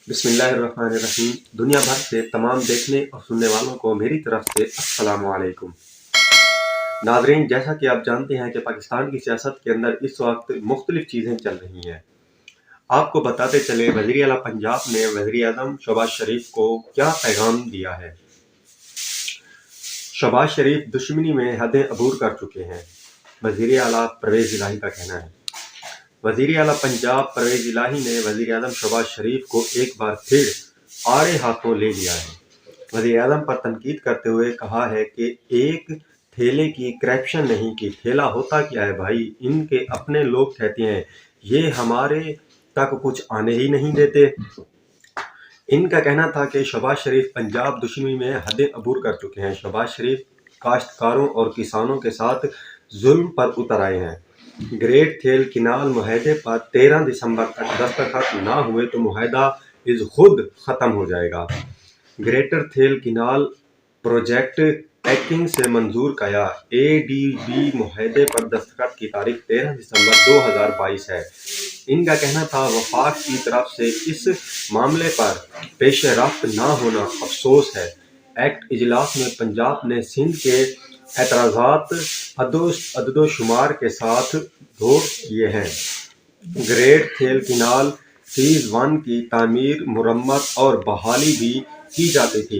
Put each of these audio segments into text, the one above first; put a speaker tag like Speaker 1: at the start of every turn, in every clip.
Speaker 1: بسم اللہ الرحمن الرحیم۔ دنیا بھر سے تمام دیکھنے اور سننے والوں کو میری طرف سے السلام علیکم۔ ناظرین، جیسا کہ آپ جانتے ہیں کہ پاکستان کی سیاست کے اندر اس وقت مختلف چیزیں چل رہی ہیں۔ آپ کو بتاتے چلے، وزیر اعلیٰ پنجاب نے وزیر اعظم شہباز شریف کو کیا پیغام دیا ہے۔ شہباز شریف دشمنی میں حدیں عبور کر چکے ہیں، وزیر اعلیٰ پرویز الہی کا کہنا ہے۔ وزیر اعلیٰ پنجاب پرویز الہی نے وزیر اعظم شہباز شریف کو ایک بار پھر آڑے ہاتھوں لے لیا ہے۔ وزیر اعظم پر تنقید کرتے ہوئے کہا ہے کہ ایک ٹھیلے کی کرپشن نہیں کی، ٹھیلا ہوتا کیا ہے بھائی، ان کے اپنے لوگ کہتے ہیں یہ ہمارے تک کچھ آنے ہی نہیں دیتے۔ ان کا کہنا تھا کہ شہباز شریف پنجاب دشمنی میں حدیں عبور کر چکے ہیں۔ شہباز شریف کاشتکاروں اور کسانوں کے ساتھ ظلم پر اتر آئے ہیں۔ گریٹ تھیل کینال معاہدے پر 13 دسمبر تک دستخط نہ ہوئے تو معاہدہ از خود ختم ہو جائے گا۔ گریٹر تھیل کینال پروجیکٹ ایکنگ سے منظور کیا ADB معاہدے پر دستخط کی تاریخ 13 دسمبر 2022 ہے۔ ان کا کہنا تھا وفاق کی طرف سے اس معاملے پر پیش رفت نہ ہونا افسوس ہے۔ ایکٹ اجلاس میں پنجاب نے سندھ کے اعتراضات عدد و شمار کے ساتھ دور کیے ہیں۔ گریٹ تھیل کینال فیز 1 کی تعمیر، مرمت اور بحالی بھی کی جاتی تھی۔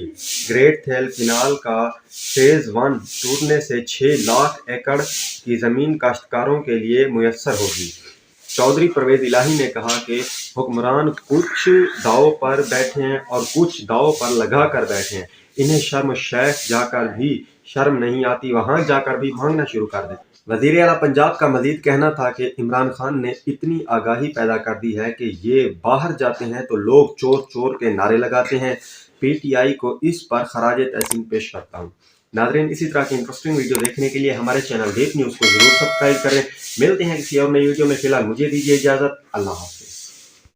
Speaker 1: گریٹ تھیل کینال کا فیز 1 ٹوٹنے سے 6 لاکھ ایکڑ کی زمین کاشتکاروں کے لیے میسر ہوگی۔ چودھری پرویز الہی نے کہا کہ حکمران کچھ داؤ پر بیٹھے ہیں اور کچھ داؤ پر لگا کر بیٹھے ہیں، انہیں شرم الشیخ جا کر بھی شرم نہیں آتی، وہاں جا کر بھی مانگنا شروع کر دیں۔ وزیر اعلیٰ پنجاب کا مزید کہنا تھا کہ عمران خان نے اتنی آگاہی پیدا کر دی ہے کہ یہ باہر جاتے ہیں تو لوگ چور چور کے نعرے لگاتے ہیں۔ PTI کو اس پر خراج تحسین پیش کرتا ہوں۔ ناظرین، اسی طرح کی انٹرسٹنگ ویڈیو دیکھنے کے لیے ہمارے چینل دیپ نیوز کو ضرور سبسکرائب کریں۔ ملتے ہیں کسی اور نئی ویڈیو میں، فی الحال مجھے دیجیے اجازت۔ اللہ حافظ۔